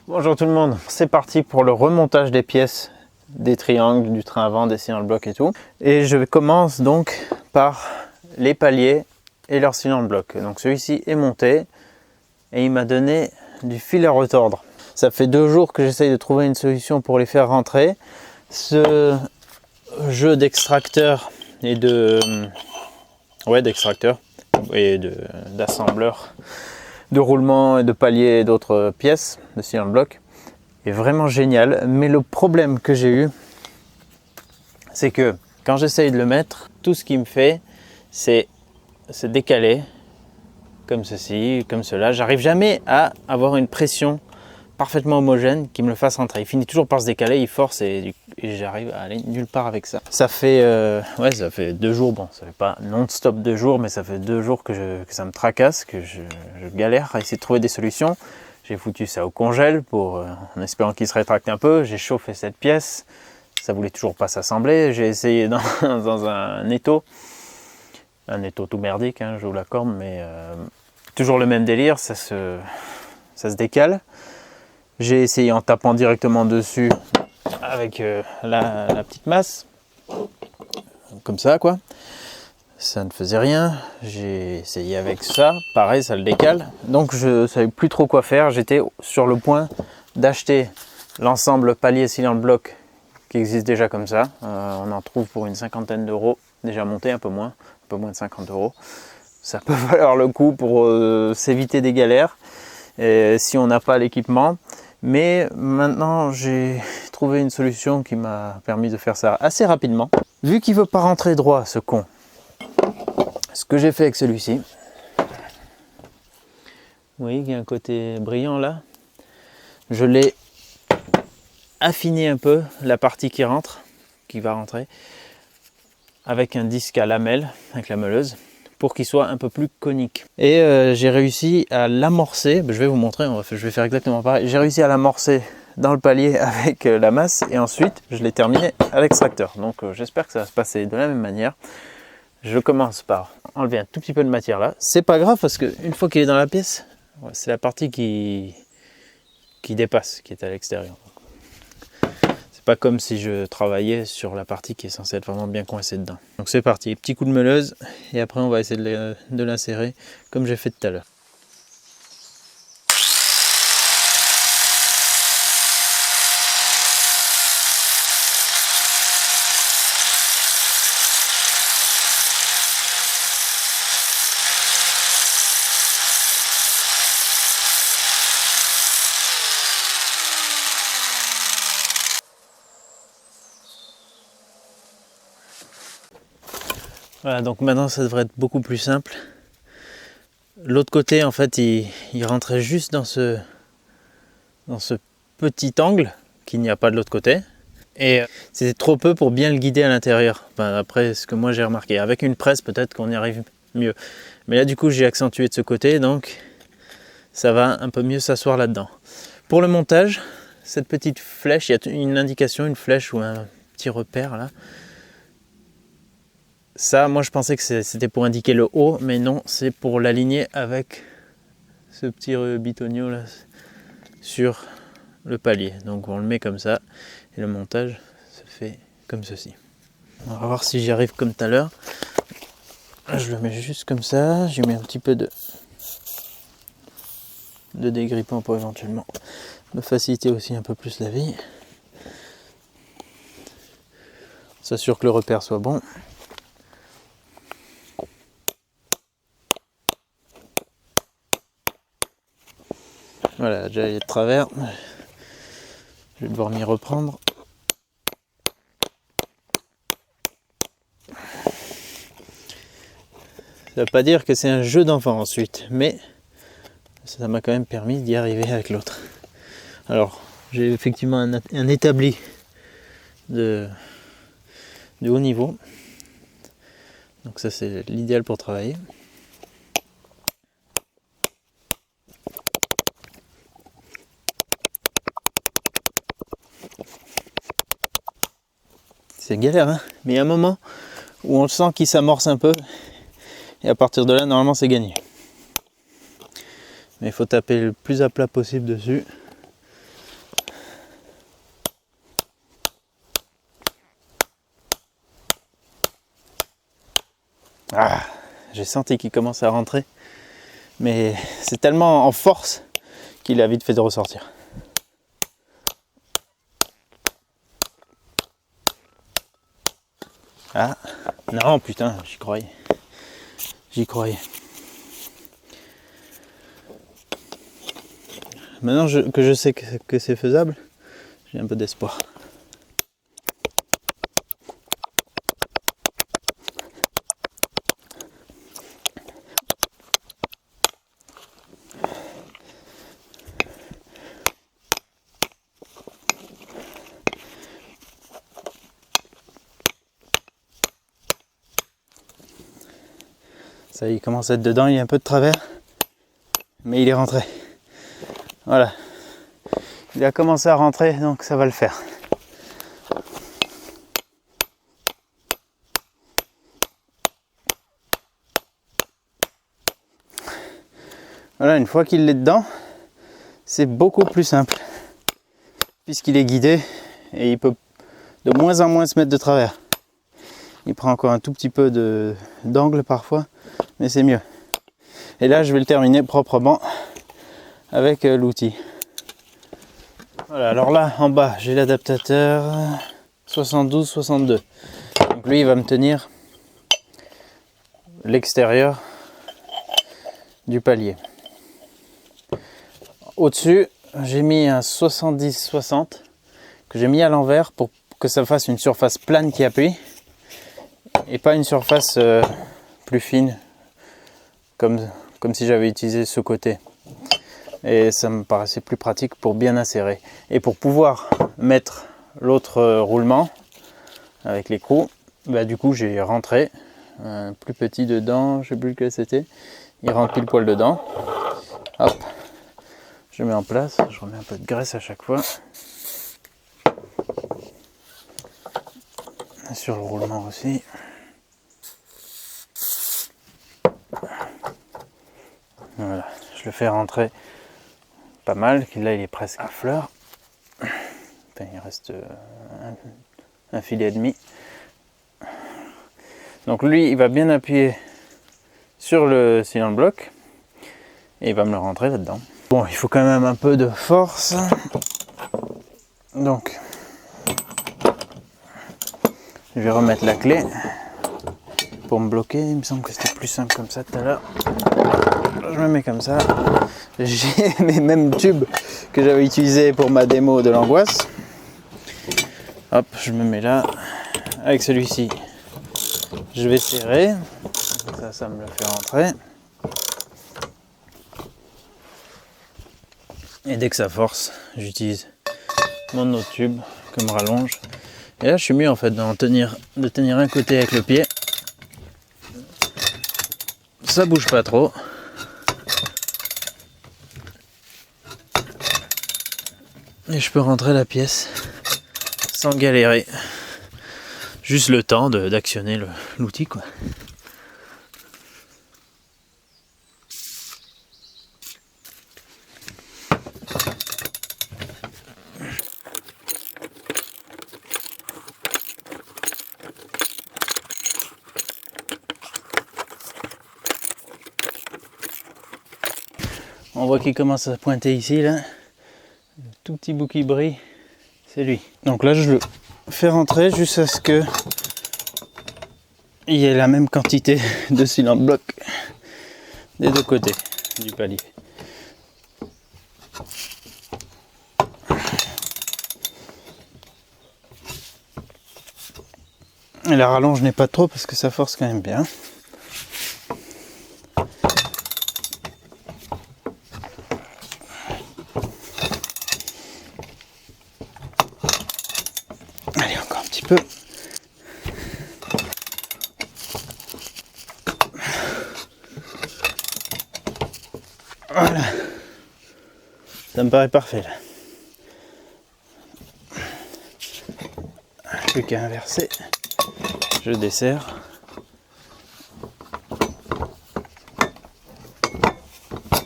Bonjour tout le monde, c'est parti pour le remontage des pièces, des triangles, du train avant, des cylindres blocs et tout. Et je commence donc par les paliers et leurs cylindres blocs. Donc celui-ci est monté et il m'a donné du fil à retordre. Ça fait 2 jours que j'essaye de trouver une solution pour les faire rentrer. Ce jeu d'extracteur et d'extracteur et d'assembleur de roulement et de paliers et d'autres pièces de cylindres blocs est vraiment génial. Mais le problème que j'ai eu, c'est que quand j'essaye de le mettre, tout ce qu'il me fait, c'est se décaler comme ceci, comme cela. J'arrive jamais à avoir une pression parfaitement homogène qui me le fasse rentrer. Il finit toujours par se décaler, il force et j'arrive à aller nulle part avec ça. Ça fait 2 jours, bon ça fait pas non-stop 2 jours, mais ça fait 2 jours que ça me tracasse, que je galère à essayer de trouver des solutions. J'ai foutu ça au congèle en espérant qu'il se rétracte un peu. J'ai chauffé cette pièce, ça voulait toujours pas s'assembler. J'ai essayé dans un étau tout merdique, hein, je vous l'accorde, mais toujours le même délire, ça se décale. J'ai essayé en tapant directement dessus avec la petite masse, comme ça quoi. Ça ne faisait rien. J'ai essayé avec ça, pareil, ça le décale. Donc je ne savais plus trop quoi faire. J'étais sur le point d'acheter l'ensemble palier cylindre bloc qui existe déjà comme ça. On en trouve pour une 50aine d'euros, déjà monté, un peu moins de 50 euros. Ça peut valoir le coup pour s'éviter des galères si on n'a pas l'équipement. Mais maintenant j'ai trouvé une solution qui m'a permis de faire ça assez rapidement. Vu qu'il ne veut pas rentrer droit ce con, ce que j'ai fait avec celui-ci, vous voyez qu'il y a un côté brillant là, je l'ai affiné un peu, la partie qui va rentrer, avec un disque à lamelle, avec la meuleuse, pour qu'il soit un peu plus conique. Et j'ai réussi à l'amorcer, je vais vous montrer, je vais faire exactement pareil. J'ai réussi à l'amorcer dans le palier avec la masse et ensuite je l'ai terminé à l'extracteur. Donc j'espère que ça va se passer de la même manière. Je commence par enlever un tout petit peu de matière là. C'est pas grave parce qu'une fois qu'il est dans la pièce, c'est la partie qui dépasse, qui est à l'extérieur. Pas comme si je travaillais sur la partie qui est censée être vraiment bien coincée dedans. Donc c'est parti, petit coup de meuleuse et après on va essayer de l'insérer comme j'ai fait tout à l'heure. Voilà, donc maintenant ça devrait être beaucoup plus simple. L'autre côté en fait il rentrait juste dans ce petit angle qu'il n'y a pas de l'autre côté. Et c'était trop peu pour bien le guider à l'intérieur. Enfin, après ce que moi j'ai remarqué. Avec une presse peut-être qu'on y arrive mieux. Mais là du coup j'ai accentué de ce côté, donc ça va un peu mieux s'asseoir là-dedans. Pour le montage, cette petite flèche, il y a une indication, une flèche ou un petit repère là. Ça, moi je pensais que c'était pour indiquer le haut, mais non, c'est pour l'aligner avec ce petit bitonio là sur le palier. Donc on le met comme ça et le montage se fait comme ceci. On va voir si j'y arrive comme tout à l'heure. Je le mets juste comme ça, j'y mets un petit peu de dégrippant pour éventuellement me faciliter aussi un peu plus la vie. On s'assure que le repère soit bon. Voilà, déjà il est de travers. Je vais devoir m'y reprendre. Ça ne veut pas dire que c'est un jeu d'enfant ensuite, mais ça m'a quand même permis d'y arriver avec l'autre. Alors, j'ai effectivement un établi de haut niveau. Donc ça c'est l'idéal pour travailler. C'est galère, hein, mais il y a un moment où on le sent qu'il s'amorce un peu et à partir de là normalement c'est gagné. Mais il faut taper le plus à plat possible dessus Ah, j'ai senti qu'il commence à rentrer, mais c'est tellement en force qu'il a vite fait de ressortir. Ah, non, putain, j'y croyais. J'y croyais. Maintenant que je sais que c'est faisable, j'ai un peu d'espoir. Ça y est, il commence à être dedans, il y a un peu de travers, mais il est rentré. Voilà. Il a commencé à rentrer, donc ça va le faire. Voilà, une fois qu'il est dedans, c'est beaucoup plus simple, puisqu'il est guidé et il peut de moins en moins se mettre de travers. Il prend encore un tout petit peu d'angle parfois, mais c'est mieux. Et là, je vais le terminer proprement avec l'outil. Voilà, alors là, en bas, j'ai l'adaptateur 72-62. Donc lui, il va me tenir l'extérieur du palier. Au-dessus, j'ai mis un 70-60 que j'ai mis à l'envers pour que ça fasse une surface plane qui appuie et pas une surface plus fine comme si j'avais utilisé ce côté. Et ça me paraissait plus pratique pour bien insérer. Et pour pouvoir mettre l'autre roulement avec l'écrou, bah du coup j'ai rentré un plus petit dedans, je sais plus lequel c'était. Il rentre pile poil dedans. Hop, je mets en place, je remets un peu de graisse à chaque fois. Et sur le roulement aussi. Voilà, je le fais rentrer pas mal, là il est presque à fleur. Enfin, il reste un filet et demi. Donc lui, il va bien appuyer sur le cylinder bloc et il va me le rentrer là-dedans. Bon, il faut quand même un peu de force. Donc, je vais remettre la clé pour me bloquer. Il me semble que c'était plus simple comme ça tout à l'heure. Je me mets comme ça. J'ai mes mêmes tubes que j'avais utilisés pour ma démo de l'angoisse. Hop, je me mets là. Avec celui-ci, je vais serrer. Ça me le fait rentrer. Et dès que ça force, j'utilise mon autre tube que me rallonge. Et là, je suis mieux en fait de tenir un côté avec le pied. Ça bouge pas trop. Et je peux rentrer la pièce sans galérer. Juste le temps d'actionner l'outil, quoi. On voit qu'il commence à pointer ici, là. Le tout petit bout qui brille, c'est lui. Donc là, je le fais rentrer jusqu'à ce que il y ait la même quantité de cylinder bloc des deux côtés du palier. Et la rallonge n'est pas trop parce que ça force quand même bien. Allez, encore un petit peu. Voilà. Ça me paraît parfait là. Plus qu'à inverser. Je desserre.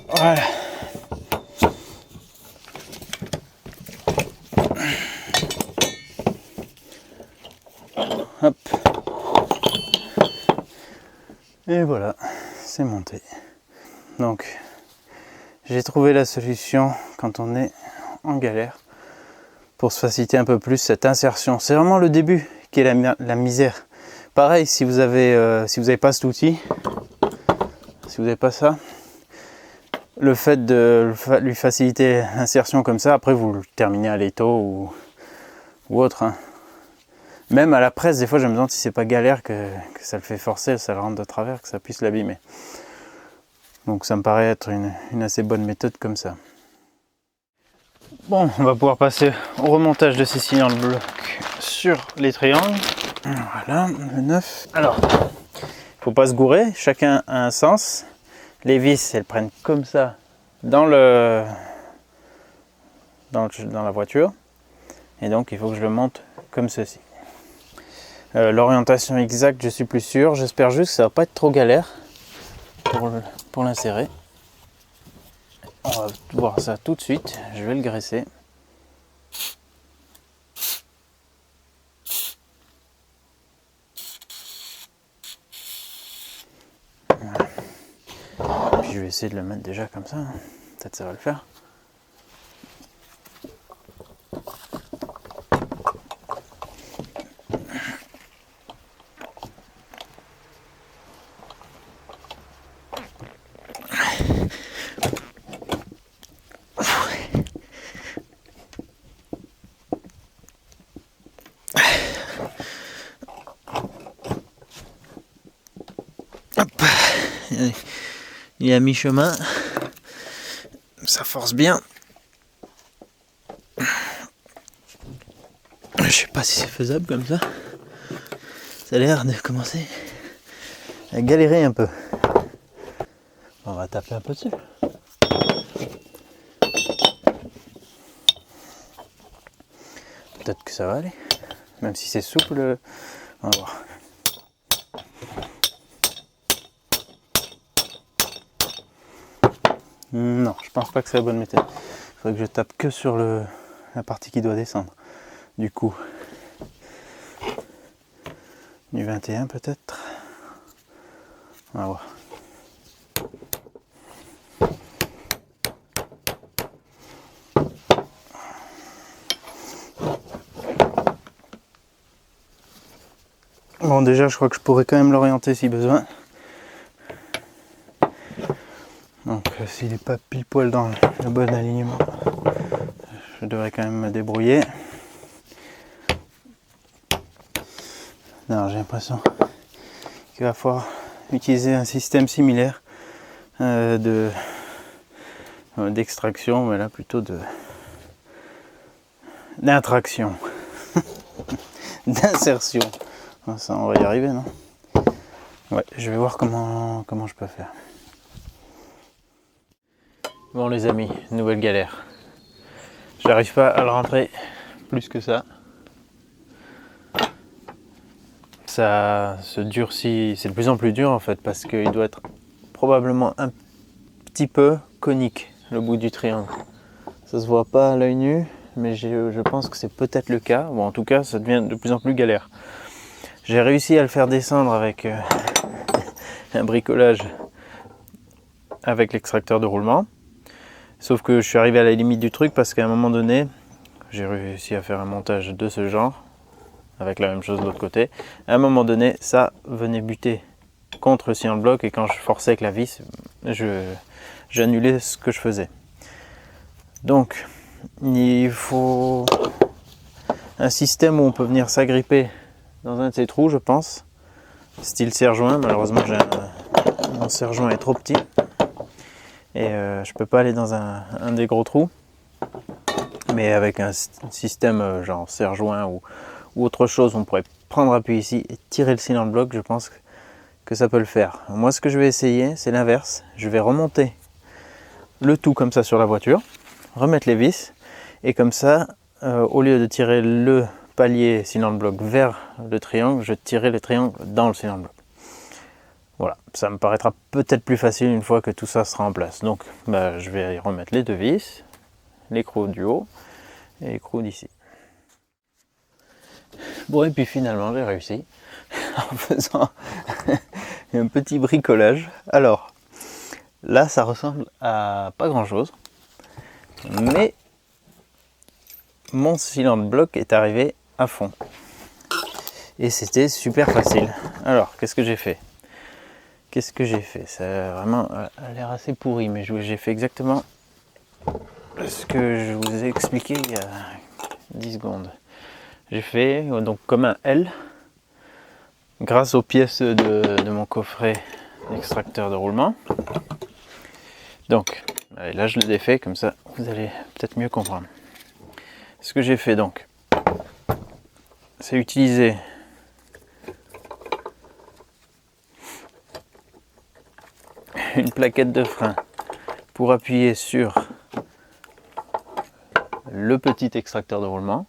Voilà. Hop. Et voilà, c'est monté. Donc j'ai trouvé la solution quand on est en galère pour se faciliter un peu plus cette insertion. C'est vraiment le début qui est la misère. Pareil, si vous avez pas cet outil, si vous n'avez pas ça, le fait de lui faciliter l'insertion comme ça, après vous le terminez à l'étau ou autre. Hein. Même à la presse, des fois, je me demande si c'est pas galère que ça le fait forcer, ça le rentre de travers, que ça puisse l'abîmer. Donc ça me paraît être une assez bonne méthode comme ça. Bon, on va pouvoir passer au remontage de ces cylindres blocs sur les triangles. Voilà, le 9. Alors, il ne faut pas se gourer, chacun a un sens. Les vis, elles prennent comme ça dans la voiture. Et donc, il faut que je le monte comme ceci. L'orientation exacte, je suis plus sûr. J'espère juste que ça va pas être trop galère pour l'insérer. On va voir ça tout de suite. Je vais le graisser. Voilà. Puis je vais essayer de le mettre déjà comme ça. Peut-être ça va le faire. Il est à mi-chemin, ça force bien. Je sais pas si c'est faisable comme ça. Ça a l'air de commencer à galérer un peu. On va taper un peu dessus. Peut-être que ça va aller. Même si c'est souple, on va voir. Non, je pense pas que c'est la bonne méthode. Il faudrait que je tape que sur la partie qui doit descendre. Du coup, du 21 peut-être. On va voir. Bon, déjà, je crois que je pourrais quand même l'orienter si besoin. Donc, s'il n'est pas pile poil dans le bon alignement, je devrais quand même me débrouiller. Non, j'ai l'impression qu'il va falloir utiliser un système similaire d'extraction, mais là plutôt d'intraction, d'insertion. Ça, on va y arriver, non? Ouais, je vais voir comment je peux faire. Bon les amis, nouvelle galère. J'arrive pas à le rentrer plus que ça. Ça se durcit, c'est de plus en plus dur en fait parce qu'il doit être probablement un petit peu conique le bout du triangle. Ça se voit pas à l'œil nu, mais je pense que c'est peut-être le cas. Bon, en tout cas, ça devient de plus en plus galère. J'ai réussi à le faire descendre avec un bricolage avec l'extracteur de roulement. Sauf que je suis arrivé à la limite du truc parce qu'à un moment donné, j'ai réussi à faire un montage de ce genre, avec la même chose de l'autre côté. À un moment donné, ça venait buter contre le cylinder bloc et quand je forçais avec la vis, j'annulais ce que je faisais. Donc, il faut un système où on peut venir s'agripper dans un de ces trous, je pense. Style serre-joint, malheureusement mon serre-joint est trop petit. Et je peux pas aller dans un des gros trous. Mais avec un système genre serre-joint ou autre chose, on pourrait prendre appui ici et tirer le cylinder bloc, je pense que ça peut le faire. Moi ce que je vais essayer, c'est l'inverse. Je vais remonter le tout comme ça sur la voiture, remettre les vis, et comme ça, au lieu de tirer le palier cylinder bloc vers le triangle, je tirerai le triangle dans le cylinder bloc. Voilà, ça me paraîtra peut-être plus facile une fois que tout ça sera en place. Donc je vais remettre les deux vis, l'écrou du haut et l'écrou d'ici. Bon, et puis finalement j'ai réussi en faisant et un petit bricolage. Alors, là, ça ressemble à pas grand-chose, mais mon cylindre bloc est arrivé à fond. Et c'était super facile. Alors, qu'est-ce que j'ai fait? Ça a vraiment l'air assez pourri, mais j'ai fait exactement ce que je vous ai expliqué il y a 10 secondes. J'ai fait donc comme un L, grâce aux pièces de mon coffret d'extracteur de roulement. Donc, là je le défais, comme ça vous allez peut-être mieux comprendre. Ce que j'ai fait donc, c'est utiliser une plaquette de frein pour appuyer sur le petit extracteur de roulement.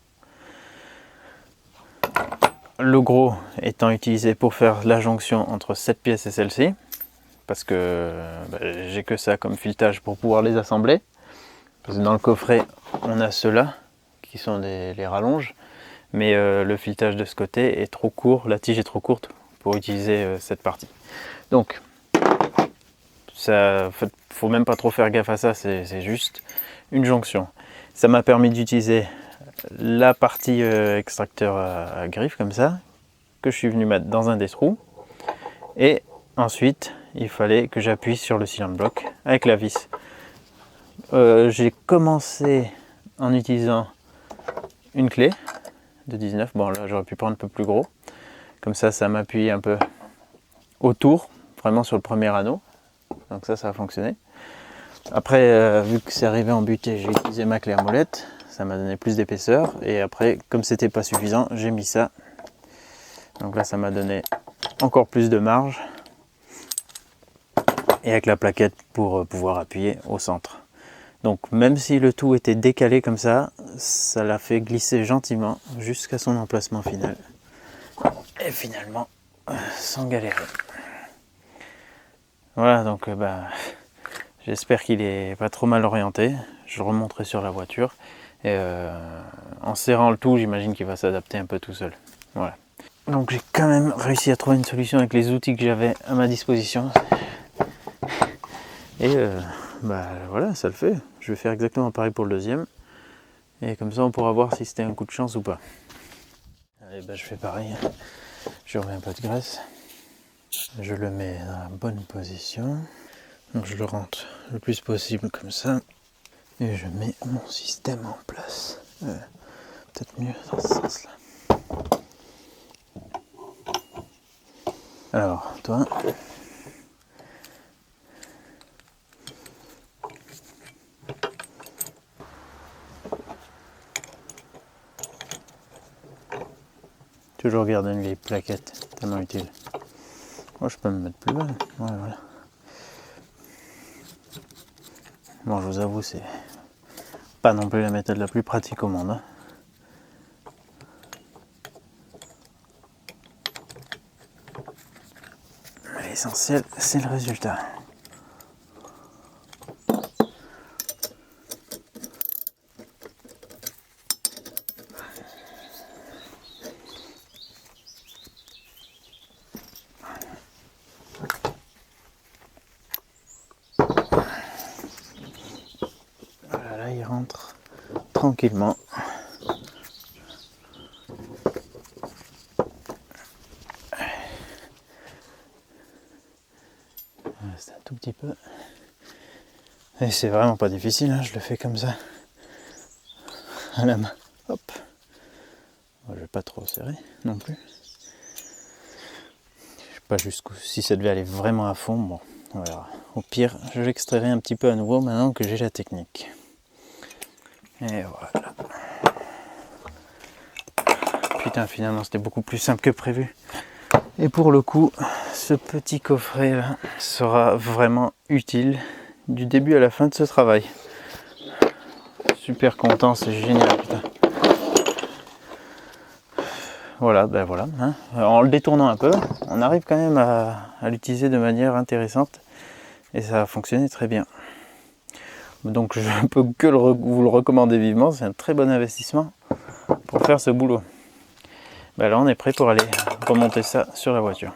Le gros étant utilisé pour faire la jonction entre cette pièce et celle-ci, parce que j'ai que ça comme filetage pour pouvoir les assembler. Parce que dans le coffret, on a ceux-là qui sont les rallonges, mais le filetage de ce côté est trop court, la tige est trop courte pour utiliser cette partie. Donc, ça, faut même pas trop faire gaffe à ça, c'est juste une jonction. Ça m'a permis d'utiliser la partie extracteur à griffe comme ça, que je suis venu mettre dans un des trous, et ensuite il fallait que j'appuie sur le cylindre bloc avec la vis. J'ai commencé en utilisant une clé de 19, bon là j'aurais pu prendre un peu plus gros, comme ça m'appuie un peu autour, vraiment sur le premier anneau, donc ça a fonctionné. Après, vu que c'est arrivé en butée, j'ai utilisé ma clé à molette, ça m'a donné plus d'épaisseur, et après comme c'était pas suffisant, j'ai mis ça, donc là ça m'a donné encore plus de marge, et avec la plaquette pour pouvoir appuyer au centre. Donc même si le tout était décalé comme ça l'a fait glisser gentiment jusqu'à son emplacement final, et finalement sans galérer. Voilà, donc j'espère qu'il est pas trop mal orienté. Je le remonterai sur la voiture, et en serrant le tout, j'imagine qu'il va s'adapter un peu tout seul. Voilà. Donc j'ai quand même réussi à trouver une solution avec les outils que j'avais à ma disposition. Et voilà, ça le fait. Je vais faire exactement pareil pour le deuxième. Et comme ça, on pourra voir si c'était un coup de chance ou pas. Allez, je fais pareil. Je remets un peu de graisse. Je le mets dans la bonne position. Donc je le rentre le plus possible comme ça. Et je mets mon système en place. Peut-être mieux dans ce sens-là. Alors, toi... Toujours garder une vieille plaquette, tellement utile. Moi, je peux me mettre plus bas. Ouais, voilà. Bon, je vous avoue, c'est pas non plus la méthode la plus pratique au monde. L'essentiel, c'est le résultat. Voilà, là, il rentre tranquillement. C'est un tout petit peu. Et c'est vraiment pas difficile, hein, je le fais comme ça. À la main. Hop. Bon, je vais pas trop serrer non plus. Je sais pas jusqu'où. Si ça devait aller vraiment à fond, bon, on verra. Au pire, je l'extrairai un petit peu à nouveau maintenant que j'ai la technique. Et voilà. Putain, finalement, c'était beaucoup plus simple que prévu. Et pour le coup, ce petit coffret là sera vraiment utile du début à la fin de ce travail. Super content, c'est génial, putain. Voilà, voilà. Hein. En le détournant un peu, on arrive quand même à l'utiliser de manière intéressante, et ça a fonctionné très bien. Donc je ne peux que vous le recommander vivement, c'est un très bon investissement pour faire ce boulot. Là on est prêt pour aller remonter ça sur la voiture.